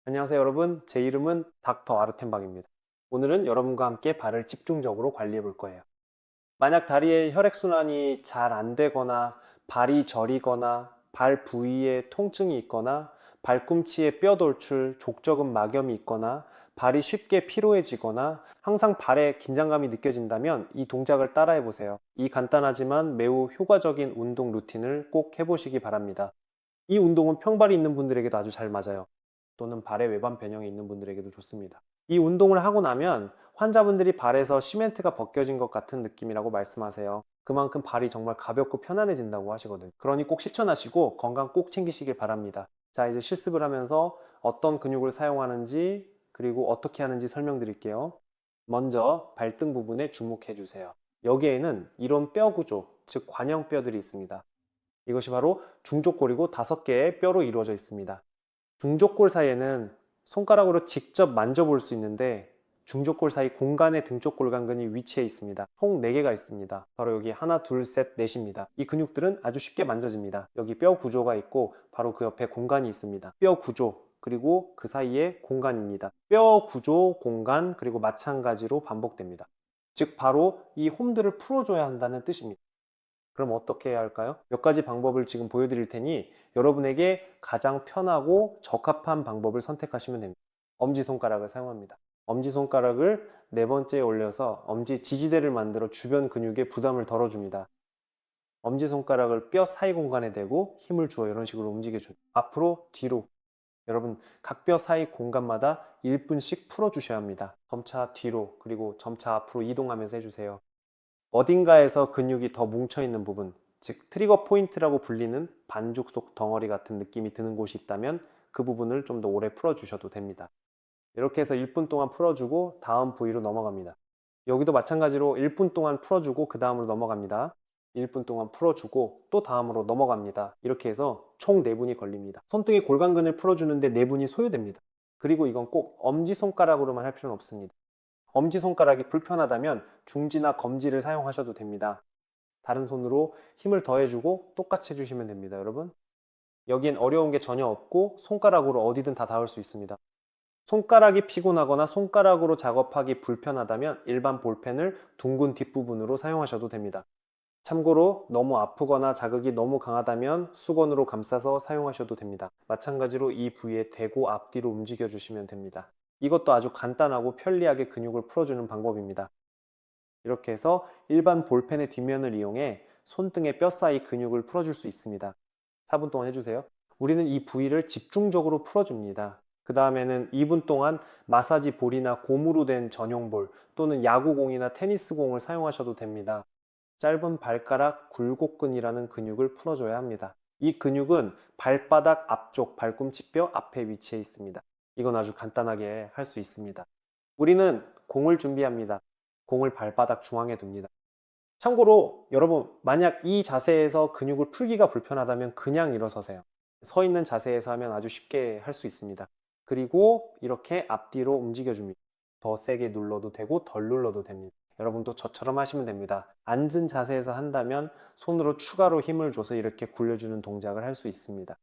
안녕하세요 여러분. 제 이름은 닥터 아르텐방입니다. 오늘은 여러분과 함께 발을 집중적으로 관리해 볼 거예요. 만약 다리의 혈액순환이 잘 안 되거나 발이 저리거나 발 부위에 통증이 있거나 발꿈치에 뼈 돌출, 족저근 막염이 있거나 발이 쉽게 피로해지거나 항상 발에 긴장감이 느껴진다면 이 동작을 따라해 보세요. 이 간단하지만 매우 효과적인 운동 루틴을 꼭 해보시기 바랍니다. 이 운동은 평발이 있는 분들에게도 아주 잘 맞아요. 또는 발의 외반 변형이 있는 분들에게도 좋습니다. 이 운동을 하고 나면 환자분들이 발에서 시멘트가 벗겨진 것 같은 느낌이라고 말씀하세요. 그만큼 발이 정말 가볍고 편안해진다고 하시거든요. 그러니 꼭 실천하시고 건강 꼭 챙기시길 바랍니다. 자, 이제 실습을 하면서 어떤 근육을 사용하는지 그리고 어떻게 하는지 설명드릴게요. 먼저 발등 부분에 주목해 주세요. 여기에는 이런 뼈 구조, 즉 관형뼈들이 있습니다. 이것이 바로 중족골이고 5개의 뼈로 이루어져 있습니다. 중족골 사이에는 손가락으로 직접 만져볼 수 있는데 중족골 사이 공간에 등쪽 골간근이 위치해 있습니다. 총 4개가 있습니다. 바로 여기 하나, 둘, 셋, 넷입니다. 이 근육들은 아주 쉽게 만져집니다. 여기 뼈 구조가 있고 바로 그 옆에 공간이 있습니다. 뼈 구조 그리고 그 사이에 공간입니다. 뼈 구조, 공간 그리고 마찬가지로 반복됩니다. 즉 바로 이 홈들을 풀어줘야 한다는 뜻입니다. 그럼 어떻게 해야 할까요? 몇 가지 방법을 지금 보여드릴 테니 여러분에게 가장 편하고 적합한 방법을 선택하시면 됩니다. 엄지손가락을 사용합니다. 엄지손가락을 4번째에 올려서 엄지 지지대를 만들어 주변 근육에 부담을 덜어줍니다. 엄지손가락을 뼈 사이 공간에 대고 힘을 주어 이런 식으로 움직여줘요. 앞으로, 뒤로. 여러분, 각 뼈 사이 공간마다 1분씩 풀어주셔야 합니다. 점차 뒤로, 그리고 점차 앞으로 이동하면서 해주세요. 어딘가에서 근육이 더 뭉쳐있는 부분, 즉 트리거 포인트라고 불리는 반죽 속 덩어리 같은 느낌이 드는 곳이 있다면 그 부분을 좀 더 오래 풀어주셔도 됩니다. 이렇게 해서 1분 동안 풀어주고 다음 부위로 넘어갑니다. 여기도 마찬가지로 1분 동안 풀어주고 그 다음으로 넘어갑니다. 1분 동안 풀어주고 또 다음으로 넘어갑니다. 이렇게 해서 총 4분이 걸립니다. 손등의 골간근을 풀어주는데 4분이 소요됩니다. 그리고 이건 꼭 엄지손가락으로만 할 필요는 없습니다. 엄지손가락이 불편하다면 중지나 검지를 사용하셔도 됩니다. 다른 손으로 힘을 더해주고 똑같이 해주시면 됩니다, 여러분. 여기엔 어려운 게 전혀 없고 손가락으로 어디든 다 닿을 수 있습니다. 손가락이 피곤하거나 손가락으로 작업하기 불편하다면 일반 볼펜을 둥근 뒷부분으로 사용하셔도 됩니다. 참고로 너무 아프거나 자극이 너무 강하다면 수건으로 감싸서 사용하셔도 됩니다. 마찬가지로 이 부위에 대고 앞뒤로 움직여 주시면 됩니다. 이것도 아주 간단하고 편리하게 근육을 풀어주는 방법입니다. 이렇게 해서 일반 볼펜의 뒷면을 이용해 손등의 뼈 사이 근육을 풀어줄 수 있습니다. 4분 동안 해주세요. 우리는 이 부위를 집중적으로 풀어줍니다. 그 다음에는 2분 동안 마사지 볼이나 고무로 된 전용 볼 또는 야구공이나 테니스공을 사용하셔도 됩니다. 짧은 발가락 굴곡근이라는 근육을 풀어줘야 합니다. 이 근육은 발바닥 앞쪽 발꿈치뼈 앞에 위치해 있습니다. 이건 아주 간단하게 할 수 있습니다. 우리는 공을 준비합니다. 공을 발바닥 중앙에 둡니다. 참고로 여러분, 만약 이 자세에서 근육을 풀기가 불편하다면 그냥 일어서세요. 서 있는 자세에서 하면 아주 쉽게 할 수 있습니다. 그리고 이렇게 앞뒤로 움직여줍니다. 더 세게 눌러도 되고 덜 눌러도 됩니다. 여러분도 저처럼 하시면 됩니다. 앉은 자세에서 한다면 손으로 추가로 힘을 줘서 이렇게 굴려주는 동작을 할 수 있습니다.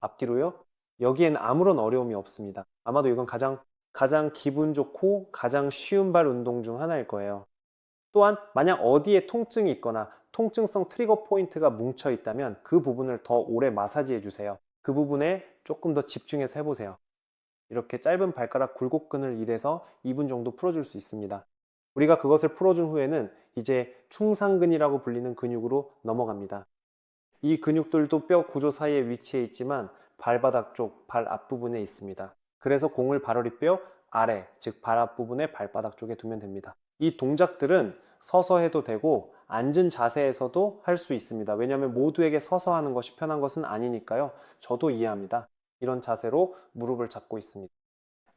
앞뒤로요. 여기엔 아무런 어려움이 없습니다. 아마도 이건 가장 기분 좋고 가장 쉬운 발 운동 중 하나일 거예요. 또한 만약 어디에 통증이 있거나 통증성 트리거 포인트가 뭉쳐 있다면 그 부분을 더 오래 마사지해 주세요. 그 부분에 조금 더 집중해서 해보세요. 이렇게 짧은 발가락 굴곡근을 일해서 2분 정도 풀어줄 수 있습니다. 우리가 그것을 풀어준 후에는 이제 충상근이라고 불리는 근육으로 넘어갑니다. 이 근육들도 뼈 구조 사이에 위치해 있지만 발바닥 쪽, 발 앞부분에 있습니다. 그래서 공을 발허리뼈 아래, 즉 발 앞부분의 발바닥 쪽에 두면 됩니다. 이 동작들은 서서 해도 되고 앉은 자세에서도 할 수 있습니다. 왜냐하면 모두에게 서서 하는 것이 편한 것은 아니니까요. 저도 이해합니다. 이런 자세로 무릎을 잡고 있습니다.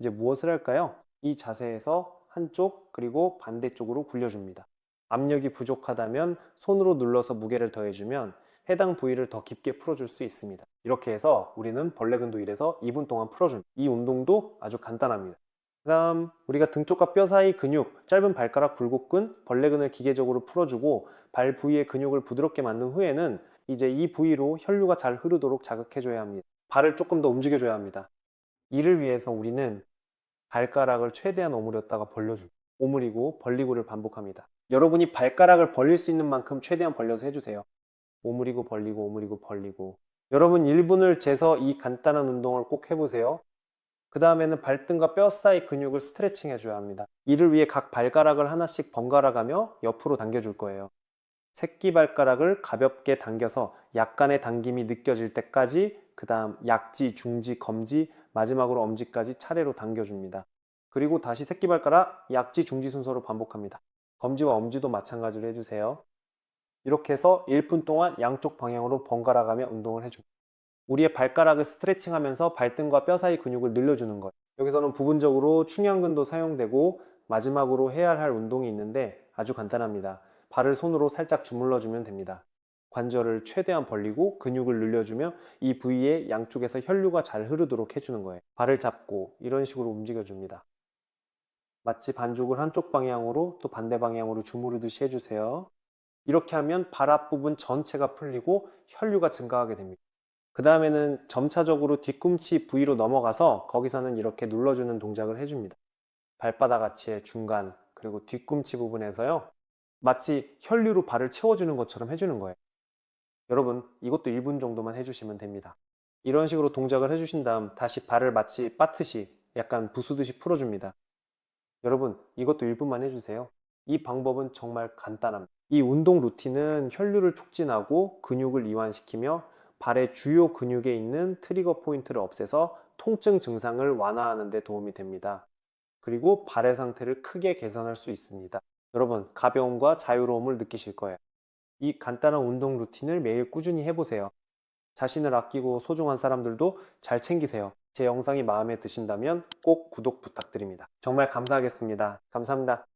이제 무엇을 할까요? 이 자세에서 한쪽 그리고 반대쪽으로 굴려줍니다. 압력이 부족하다면 손으로 눌러서 무게를 더해주면 해당 부위를 더 깊게 풀어줄 수 있습니다. 이렇게 해서 우리는 벌레근도 일해서 2분 동안 풀어줍니다. 이 운동도 아주 간단합니다. 그 다음 우리가 등 쪽과 뼈 사이 근육, 짧은 발가락 굴곡근, 벌레근을 기계적으로 풀어주고 발 부위의 근육을 부드럽게 만든 후에는 이제 이 부위로 혈류가 잘 흐르도록 자극해줘야 합니다. 발을 조금 더 움직여줘야 합니다. 이를 위해서 우리는 발가락을 최대한 오므렸다가 벌려줍니다. 오므리고 벌리고를 반복합니다. 여러분이 발가락을 벌릴 수 있는 만큼 최대한 벌려서 해주세요. 오므리고 벌리고 오므리고 벌리고. 여러분 1분을 재서 이 간단한 운동을 꼭 해보세요. 그 다음에는 발등과 뼈 사이 근육을 스트레칭 해줘야 합니다. 이를 위해 각 발가락을 하나씩 번갈아 가며 옆으로 당겨줄 거예요. 새끼발가락을 가볍게 당겨서 약간의 당김이 느껴질 때까지, 그 다음 약지, 중지, 검지, 마지막으로 엄지까지 차례로 당겨줍니다. 그리고 다시 새끼발가락, 약지, 중지 순서로 반복합니다. 검지와 엄지도 마찬가지로 해주세요. 이렇게 해서 1분 동안 양쪽 방향으로 번갈아 가며 운동을 해줍니다. 우리의 발가락을 스트레칭하면서 발등과 뼈 사이 근육을 늘려주는 거예요. 여기서는 부분적으로 충양근도 사용되고 마지막으로 해야 할 운동이 있는데 아주 간단합니다. 발을 손으로 살짝 주물러 주면 됩니다. 관절을 최대한 벌리고 근육을 늘려주며 이 부위에 양쪽에서 혈류가 잘 흐르도록 해주는 거예요. 발을 잡고 이런 식으로 움직여 줍니다. 마치 반죽을 한쪽 방향으로 또 반대 방향으로 주무르듯이 해주세요. 이렇게 하면 발 앞부분 전체가 풀리고 혈류가 증가하게 됩니다. 그 다음에는 점차적으로 뒤꿈치 부위로 넘어가서 거기서는 이렇게 눌러주는 동작을 해줍니다. 발바닥 아치의 중간 그리고 뒤꿈치 부분에서요. 마치 혈류로 발을 채워주는 것처럼 해주는 거예요. 여러분 이것도 1분 정도만 해주시면 됩니다. 이런 식으로 동작을 해주신 다음 다시 발을 마치 빠트시 약간 부수듯이 풀어줍니다. 여러분 이것도 1분만 해주세요. 이 방법은 정말 간단합니다. 이 운동 루틴은 혈류를 촉진하고 근육을 이완시키며 발의 주요 근육에 있는 트리거 포인트를 없애서 통증 증상을 완화하는 데 도움이 됩니다. 그리고 발의 상태를 크게 개선할 수 있습니다. 여러분 가벼움과 자유로움을 느끼실 거예요. 이 간단한 운동 루틴을 매일 꾸준히 해보세요. 자신을 아끼고 소중한 사람들도 잘 챙기세요. 제 영상이 마음에 드신다면 꼭 구독 부탁드립니다. 정말 감사하겠습니다. 감사합니다.